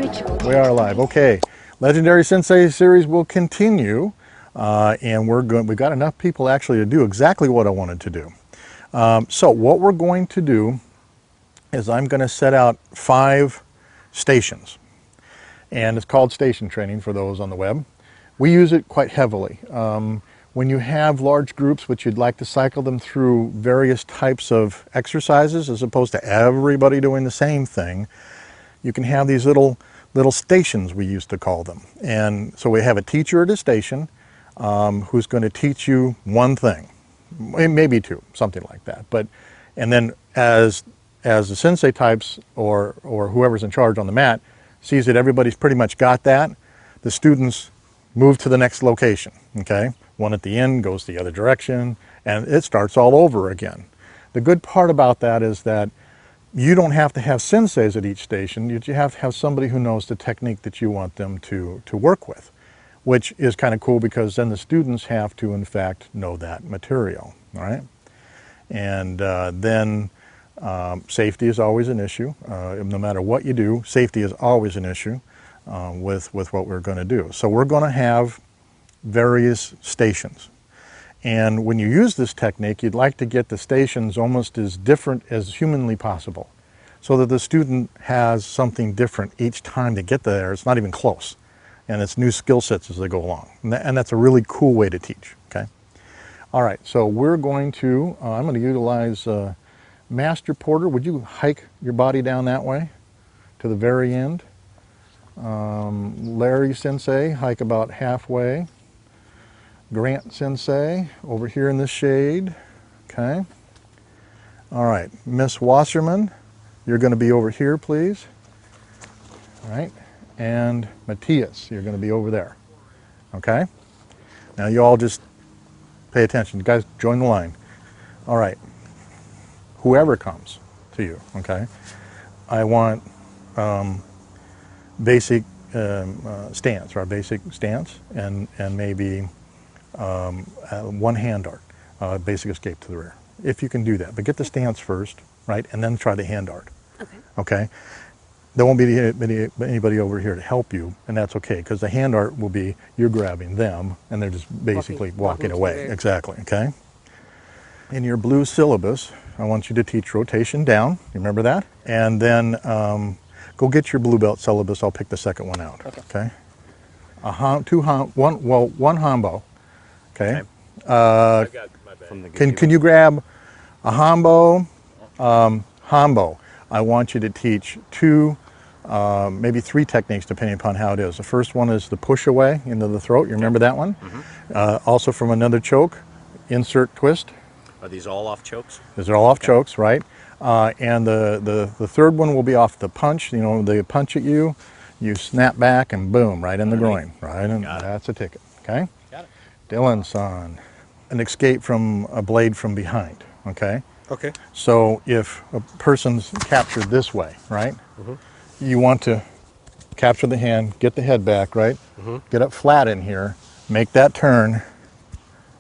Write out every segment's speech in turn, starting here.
We are live. Okay, Legendary Sensei series will continue, and we've got enough people actually to do exactly what I wanted to do. So what we're going to do is I'm going to set out 5 stations, and it's called station training for those on the web. We use it quite heavily. When you have large groups which you'd like to cycle them through various types of exercises as opposed to everybody doing the same thing, you can have these little stations, we used to call them. And so we have a teacher at a station who's going to teach you one thing, maybe 2, something like that. And then as the sensei types or whoever's in charge on the mat sees that everybody's pretty much got that, the students move to the next location, okay? One at the end goes the other direction, and it starts all over again. The good part about that is that you don't have to have senseis at each station. You have to have somebody who knows the technique that you want them to work with, which is kind of cool because then the students have to, in fact, know that material, all right? And then safety is always an issue. No matter what you do, safety is always an issue with what we're going to do. So we're going to have various stations. And when you use this technique, you'd like to get the stations almost as different as humanly possible so that the student has something different each time they get there. It's not even close. And it's new skill sets as they go along. And that's a really cool way to teach, okay? All right, so we're going to, I'm going to utilize Master Porter. Would you hike your body down that way to the very end? Larry Sensei, hike about halfway. Grant Sensei over here in the shade, okay? All right, Miss Wasserman, you're going to be over here, please. All right, and Matthias, you're going to be over there, okay? Now you all just pay attention. You guys join the line. All right, whoever comes to you, okay? I want basic stance, or basic stance, and maybe one hand dart, basic escape to the rear, if you can do that. But get the stance first, right, and then try the hand dart. Okay. Okay? There won't be anybody over here to help you, and that's okay, because the hand dart will be you're grabbing them, and they're just basically walking away. Exactly, okay? In your blue syllabus, I want you to teach rotation down. You remember that? And then go get your blue belt syllabus. I'll pick the second one out. Okay? One hambo. Okay. Can you grab a hambo? Hambo. I want you to teach 2, maybe 3 techniques depending upon how it is. The first one is the push away into the throat. You remember that one? Mm-hmm. Also from another choke, insert twist. Are these all off chokes? These are all off chokes, right? And the third one will be off the punch. You know, they punch at you, you snap back and boom, right in the groin. Right, and that's a ticket. Okay. Dylan's on an escape from a blade from behind, okay? Okay. So if a person's captured this way, right? Mm-hmm. You want to capture the hand, get the head back, right? Mm-hmm. Get up flat in here, make that turn,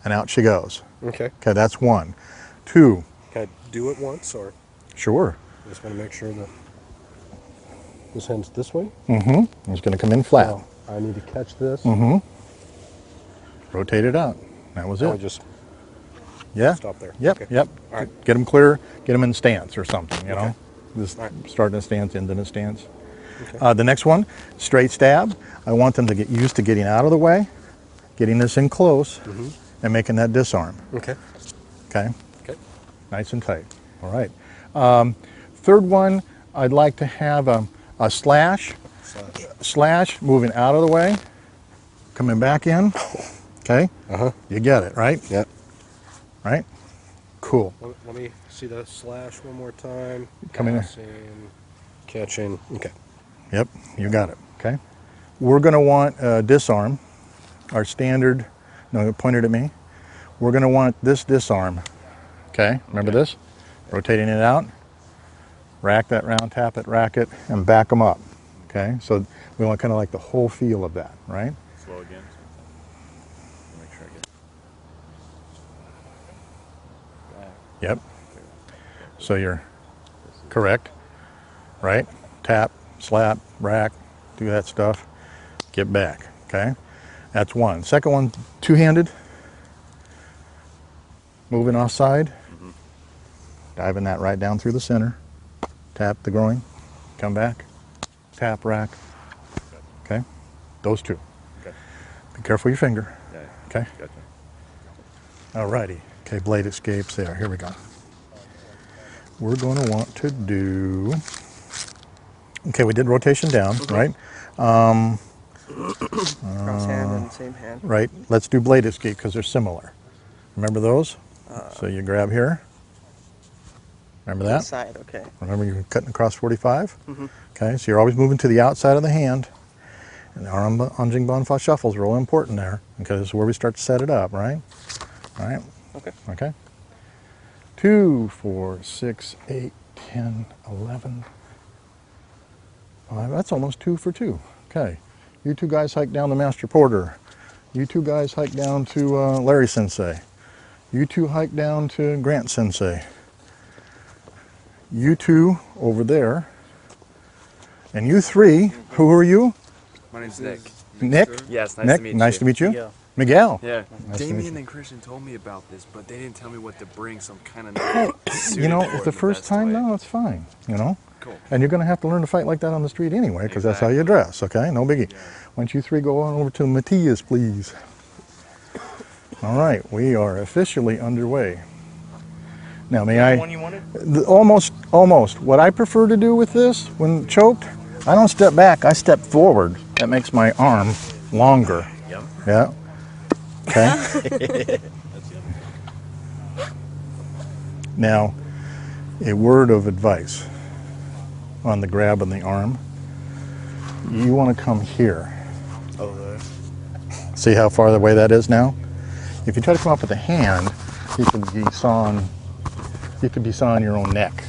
and out she goes. Okay. Okay, that's 1. 2. Can I do it once, or? Sure. I just want to make sure that this hand's this way? Mm-hmm. It's going to come in flat. So I need to catch this. Mm-hmm. Rotate it out. That was it. Just stop there. Yep. Okay. Yep. All right. Get them clear. Get them in stance or something. You know, Okay. just right. start in a stance, end in a stance. Okay. The next one, straight stab. I want them to get used to getting out of the way, getting this in close, and making that disarm. Okay. Okay. Okay. Nice and tight. All right. Third one, I'd like to have a slash. Slash, moving out of the way, coming back in. Okay? You get it, right? Yep. Right? Cool. Let me see the slash one more time. Coming in. Catching. Okay. Yep, you got it. Okay? We're going to want disarm, our standard, no, pointed at me. We're going to want this disarm. Okay? Remember this? Rotating it out. Rack that round, tap it, rack it, and back them up. Okay? So we want kind of like the whole feel of that, right? Slow again. Make sure I get back. Yep. So you're correct, right? Tap, slap, rack, do that stuff, get back, okay? That's one. Second one, two-handed, moving offside, diving that right down through the center, tap the groin, come back, tap rack, okay? Those two. Okay. Be careful your finger, Yeah. okay? Gotcha. Alrighty, okay, blade escapes there, here we go. We're gonna want to do, okay, we did rotation down, right? Cross hand and same hand. Right, let's do blade escape because they're similar. Remember those? So you grab here. Remember that? Inside, okay. Remember you're cutting across 45? Okay, so you're always moving to the outside of the hand. And the arm lunging bone fall shuffle is real important there because this is where we start to set it up, right? All right. Okay. Okay. 2, 4, 6, 8, 10, 11. That's almost 2 for 2. Okay. You two guys hike down to Master Porter. You two guys hike down to Larry Sensei. You two hike down to Grant Sensei. You two over there. And you three, who are you? My name's Nick. Nick? Yes, nice Nick, to meet nice you. to meet you. Miguel. Miguel. Yeah. Nice to meet Damien you. and Christian told me about this, but they didn't tell me what to bring, so I'm kind of Hey, not you know, suited for it's it the in first best time, way. no, it's fine, you know? Cool. And you're going to have to learn to fight like that on the street anyway, because that's how you dress, okay? No biggie. Why don't you three go on over to Matthias, please? All right, we are officially underway. Now, may I? One you wanted? Almost. What I prefer to do with this, when choked, I don't step back, I step forward. That makes my arm longer. Yep. Yeah. Okay. Now, a word of advice on the grab on the arm. You want to come here. See how far away that is now? If you try to come up with a hand, you could be sawing your own neck.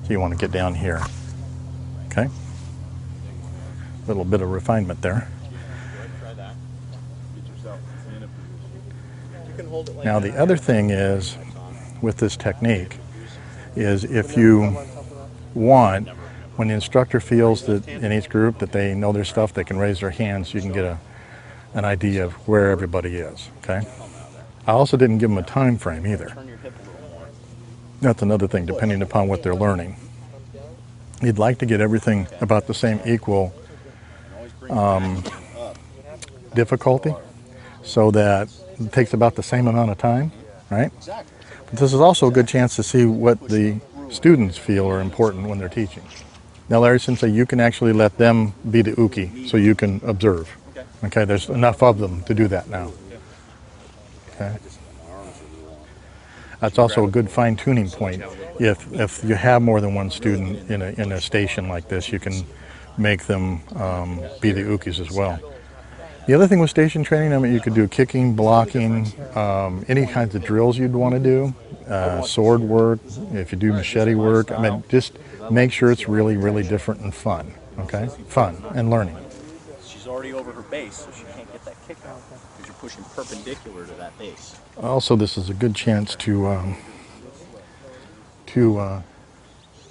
So you want to get down here. Okay? A little bit of refinement there. Now the other thing is, with this technique, is if you want, when the instructor feels that in each group that they know their stuff, they can raise their hands so you can get an idea of where everybody is, okay? I also didn't give them a time frame either. That's another thing, depending upon what they're learning. You'd like to get everything about the same equal difficulty so that it takes about the same amount of time, right? But this is also a good chance to see what the students feel are important when they're teaching. Now, Larry Sensei, you can actually let them be the uki so you can observe. Okay, there's enough of them to do that now. Okay. That's also a good fine-tuning point. If you have more than one student in a station like this, you can make them be the ukis as well. The other thing with station training, I mean, you could do kicking, blocking, any kinds of drills you'd want to do, sword work, if you do machete work. I mean, just make sure it's really, really different and fun, okay? Fun and learning. She's already over her base, so she can't get that kick out because you're pushing perpendicular to that base. Also, this is a good chance to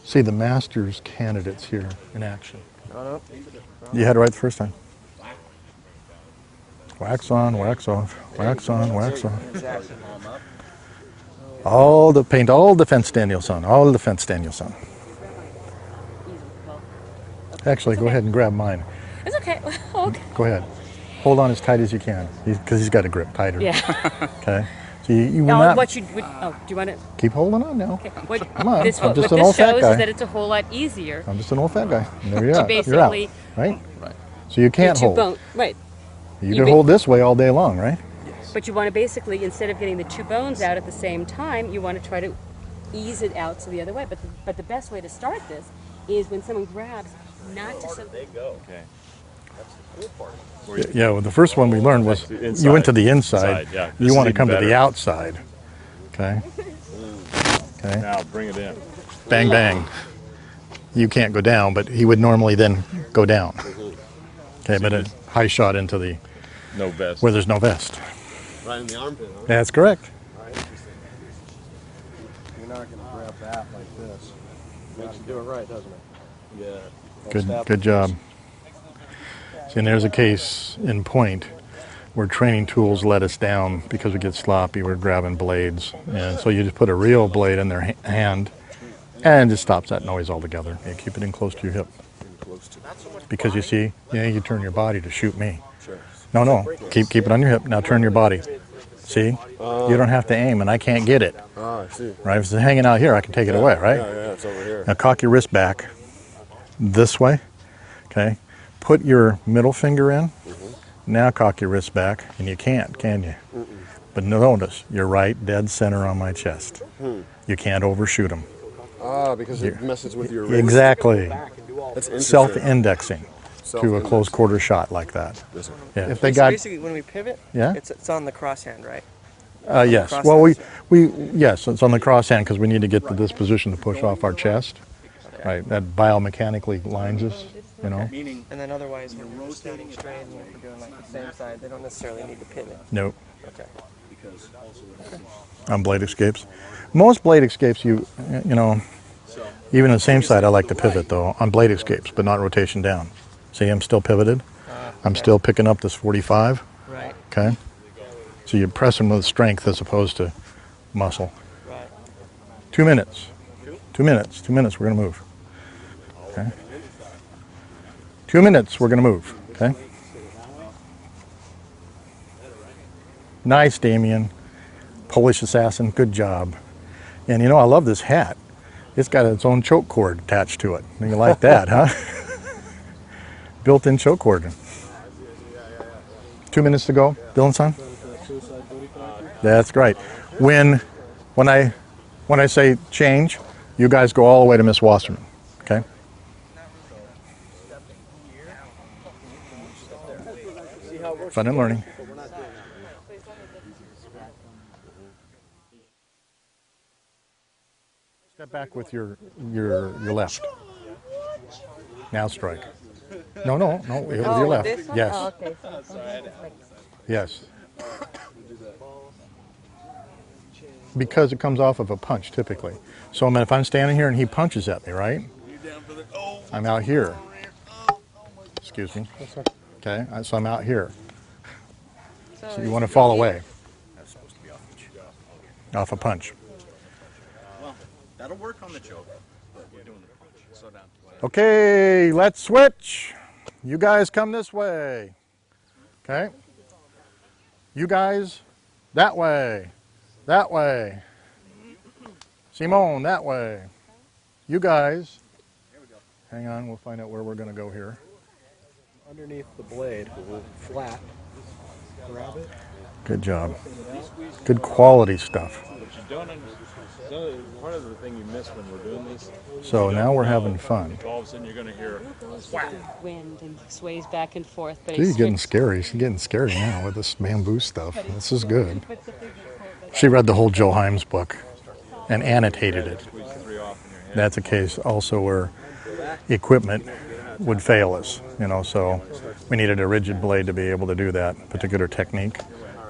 see the masters candidates here in action. You had it right the first time. Wax on, wax off, wax on, wax off. Exactly. All the paint, all defense Danielson, all defense Danielson. Actually, go ahead and grab mine. It's okay. Okay. Go ahead. Hold on as tight as you can, because he's got a grip tighter. Yeah. Okay. So you will Now, not what you would, oh, do you want to? keep holding on now. Okay. What Come on, this, I'm what just an this old fat shows guy. is that it's a whole lot easier. I'm just an old fat guy. And there you're To out. You're out. basically- Right. So you can't two hold. bone, right? You you can ba- hold this way all day long, right? But you want to basically, instead of getting the two bones out at the same time, you want to try to ease it out to the other way. But the best way to start this is when someone grabs, not to. They go. Okay. That's the cool part. Yeah, well, the first one we learned was you went to the inside. Yeah, this You is want to even come to better. the outside. Okay. Okay. Now bring it in. Bang, bang. You can't go down, but he would normally then go down. Okay, but a high shot into the No vest. where there's no vest. Right in the armpit, huh? That's correct. You're not going to grab that like this. Makes you do it right, doesn't it? Yeah. Good job. See, and there's a case in point where training tools let us down because we get sloppy. We're grabbing blades, and so you just put a real blade in their hand, and it just stops that noise altogether. You keep it in close to your hip, because you see, you turn your body to shoot me. No, keep it on your hip. Now turn your body. See, you don't have to aim, and I can't get it. I see. Right? If it's hanging out here, I can take it away. Right? Yeah, it's over here. Now cock your wrist back this way. Okay. Put your middle finger in. Now cock your wrist back, and you can't, can you? But notice, you're right dead center on my chest. You can't overshoot them. Because it messes with your wrist. Exactly. That's interesting. Self-indexing to a close quarter shot like that. Yes, sir. Yeah. If they So got, basically, when we pivot, yeah. it's on the cross hand, right? Yes. cross Well, hands? yes, it's on the cross hand because we need to get to this position to push off our chest. Right. That biomechanically lines us. You know. Meaning, And then otherwise, when you're standing straight and if we're doing like the same side, they don't necessarily need to pivot. Nope. Okay. because On blade escapes. Most blade escapes, you know, even on the same side, I like to pivot though on blade escapes, but not rotation down. See, I'm still pivoted. I'm still picking up this 45. Right. Okay. So you press them with strength as opposed to muscle. Right. 2 minutes. 2 minutes. 2 minutes. We're gonna move. Okay. 2 minutes. We're gonna move. Okay. Nice, Damien. Polish assassin. Good job. And you know, I love this hat. It's got its own choke cord attached to it. You like that, huh? Built-in choke cord. 2 minutes to go, Dylan son. That's great. When I say change, you guys go all the way to Miss Wasserman. Okay. Fun and learning. Step back with your left. Now strike. No, with your left. This one? Yes. Oh, okay. So, Yes. Because it comes off of a punch typically. So if I'm standing here and he punches at me, right? I'm out here. Excuse me. Okay, so I'm out here. So you want to fall away. that's supposed to be Off a punch. well, that'll work on the choke, but we're doing the punch. Slow down. Okay, let's switch. You guys come this way. Okay. You guys that way. That way. Simone, that way. You guys. Hang on, we'll find out where we're going to go here. Underneath the blade, flat. Grab it. Good job. Good quality stuff. Part of the thing you miss when we're doing these, So now we're having fun. all of a sudden you're going to hear wind and sways back and forth. But She's it's getting scary. She's getting scary now with this bamboo stuff. This is good. She read the whole Joe Himes book and annotated it. That's a case also where equipment would fail us, so we needed a rigid blade to be able to do that particular technique.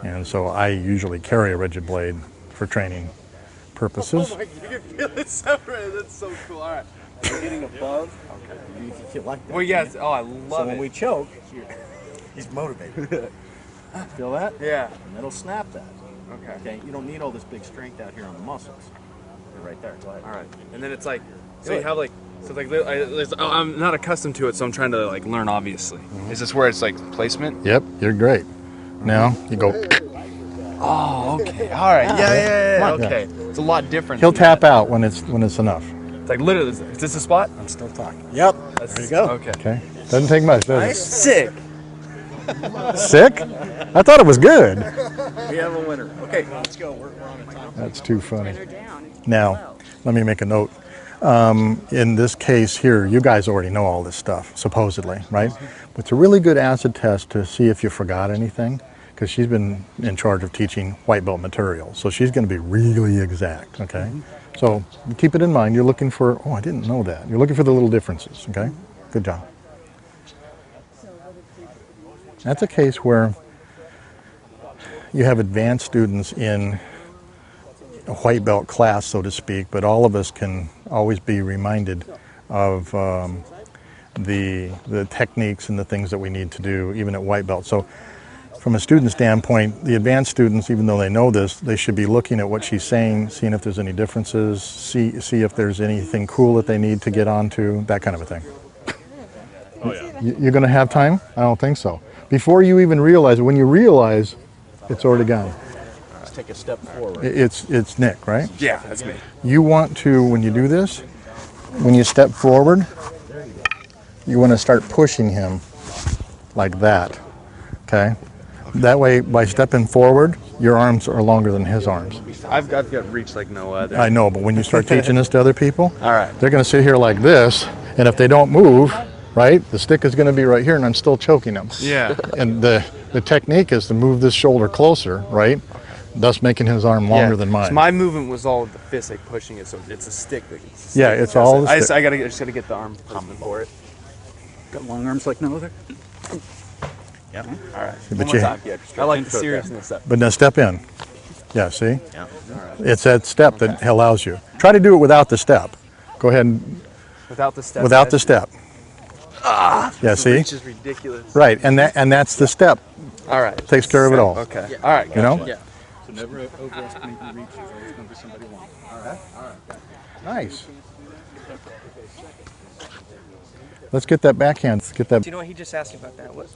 And so I usually carry a rigid blade for training purposes. You can feel it separate. That's so cool. All right. We're getting above. Okay. You like that. Well, yes. Oh, I love So it. when we choke, he's motivated. Feel that? Yeah. And it'll snap that. Okay. Okay. You don't need all this big strength out here on the muscles. You're right there. Go ahead. All right. And then it's like, so you have like, so like, I'm not accustomed to it, so I'm trying to like learn. Obviously, is this where it's like placement? Yep, you're great. Now you go. Oh, okay. All right. Yeah. Come on, Okay. It's a lot different. He'll than tap that. out when it's enough. It's like literally, is this a spot? I'm still talking. Yep. There you go. Okay. Okay. Doesn't take much, does Sick. it? Sick? I thought it was good. We have a winner. Okay. Let's go. We're on a time. That's too funny. they're down. Now, let me make a note. In this case here, you guys already know all this stuff, supposedly, right? But it's a really good acid test to see if you forgot anything, because she's been in charge of teaching white belt material. So she's going to be really exact, okay? So keep it in mind. You're looking for, oh, I didn't know that. You're looking for the little differences, okay? Good job. That's a case where you have advanced students in a white belt class, so to speak, but all of us can always be reminded of the techniques and the things that we need to do, even at white belt. So from a student standpoint, the advanced students, even though they know this, they should be looking at what she's saying, seeing if there's any differences, see if there's anything cool that they need to get onto, that kind of a thing. Oh, yeah. You're going to have time? I don't think so. Before you even realize it, when you realize, it's already gone. Just take a step forward. It's Nick, right? Yeah, that's me. You want to, when you do this, when you step forward, you want to start pushing him like that, okay? That way, by stepping forward, your arms are longer than his arms. I've got reach like no other. I know, but when you start teaching this to other people, All right. they're going to sit here like this, and if they don't move, right, the stick is going to be right here, and I'm still choking them. Yeah. And the technique is to move this shoulder closer, right, thus making his arm longer than mine. So my movement was all the fist, like pushing it, so it's a stick. Yeah, it's all the I stick. just gotta get the arm pumping for it. Got long arms like no other. Yeah. All right. But One more you- time. I like the seriousness of it. But now step in. Yeah, see? Yeah. It's that step that allows you. Try to do it without the step. Go ahead and, Without the step. without the step. Yeah, see? Reach is ridiculous. Right, and that's the step. All right. Takes care of it all. Okay. All right. You know? Yeah. So never overestimate the reach. There's always going to be somebody long. Nice. Let's get that backhand. Let's get that. Do you know what he just asked you about that? What?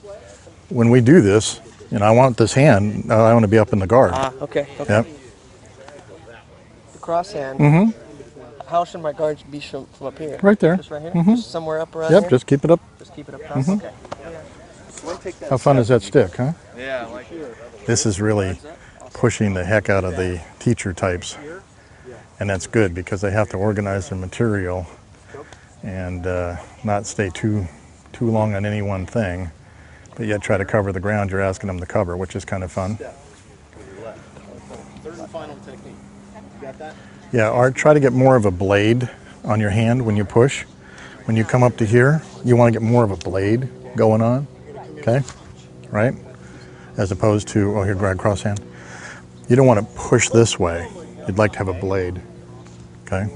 When we do this, and I want this hand, I want to be up in the guard. Okay. Yep. The cross hand. Mm-hmm. How should my guards be from up here? Right there. Just right here? Mhm. Just somewhere up around Yep, here? just keep it up. Just keep it up top? Mhm. Okay. How fun is that stick, huh? Yeah, I like it. This is really pushing the heck out of the teacher types. And that's good because they have to organize their material and not stay too long on any one thing, but yet try to cover the ground you're asking them to cover, which is kind of fun. Third and final technique. You got that? Yeah, Art, try to get more of a blade on your hand when you push. When you come up to here, you want to get more of a blade going on, okay? Right? As opposed to, oh, here, grab cross hand. You don't want to push this way. You'd like to have a blade, okay?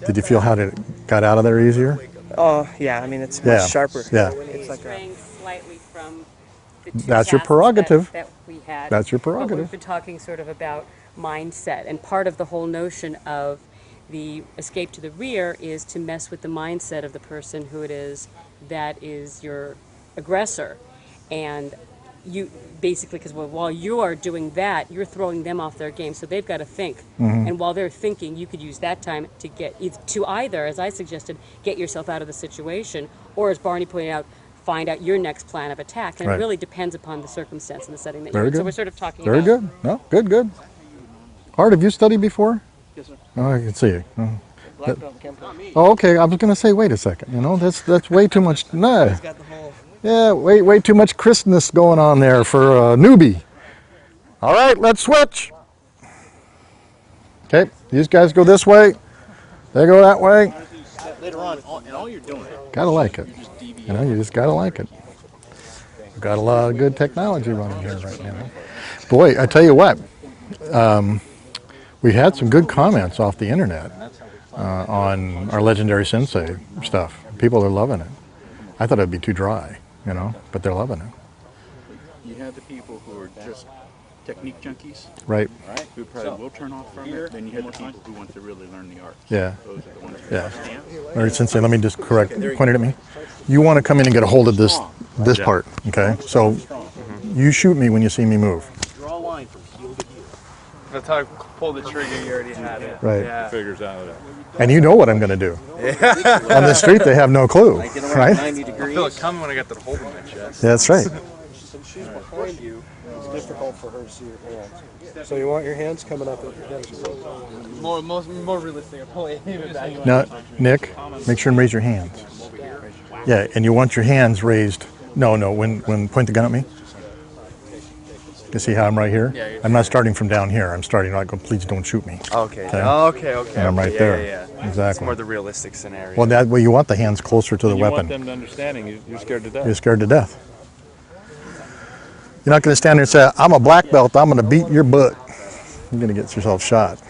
Did you feel how it got out of there easier? Oh, yeah. I mean, it's Yeah. much sharper. Yeah. It's like a... Straying slightly from the two That's your tasks prerogative. that we had. That's your But prerogative. we've been talking sort of about mindset, and part of the whole notion of the escape to the rear is to mess with the mindset of the person who it is that is your aggressor. And you basically, because while you are doing that, you're throwing them off their game, so they've got to think. And while they're thinking, you could use that time to either, as I suggested, get yourself out of the situation, or as Barney pointed out, find out your next plan of attack. And Right. it really depends upon the circumstance and the setting that Very you're in. So good. we're sort of talking Very about good. No, good. Art, have you studied before? Yes, sir. Oh, I can see you. Oh. Black belt Kempo. Oh, okay. I was going to say, wait a second. You know, that's way too much. No. He's got the whole... Yeah, way too much crispness going on there for a newbie. All right, let's switch. Okay, these guys go this way. They go that way. Later on, and all you're doing, Gotta like it. You know, you just gotta like it. We've got a lot of good technology running here right now. Boy, I tell you what, we had some good comments off the internet on our Legendary Sensei stuff. People are loving it. I thought it'd be too dry, you know, but they're loving it. You have the people who are just technique junkies, Right? who probably will turn off from it. Then you have the people who want to really learn the art. Yeah. Those are the ones who Yeah. understand. All right, Sensei, let me just correct. Point it at me. You want to come in and get a hold of this part, okay? So you shoot me when you see me move. draw a line from heel to heel. By the time I pulled the trigger, you already had it. Right. Yeah. Figures out. And you know what I'm going to do. On the street, they have no clue, Get around right? 90 I feel degrees. it coming when I got the hold in my chest. That's right. Since she's behind you, it's difficult for her to see your hands. So you want your hands coming up at your hips. More realistic. I'm pulling even back. Now, Nick, make sure and raise your hands. Yeah, and you want your hands raised. No, when point the gun at me. You see how I'm right here? Yeah, I'm not starting from down here. I'm starting like, oh, please don't shoot me. Okay. Okay. Okay. And I'm right yeah, there. Yeah. It's Exactly. more the realistic scenario. Well, that way you want the hands closer to the You weapon. want them to understanding you're scared to death. You're scared to death. You're not going to stand there and say, I'm a black belt, I'm going to beat your butt. You're going to get yourself shot.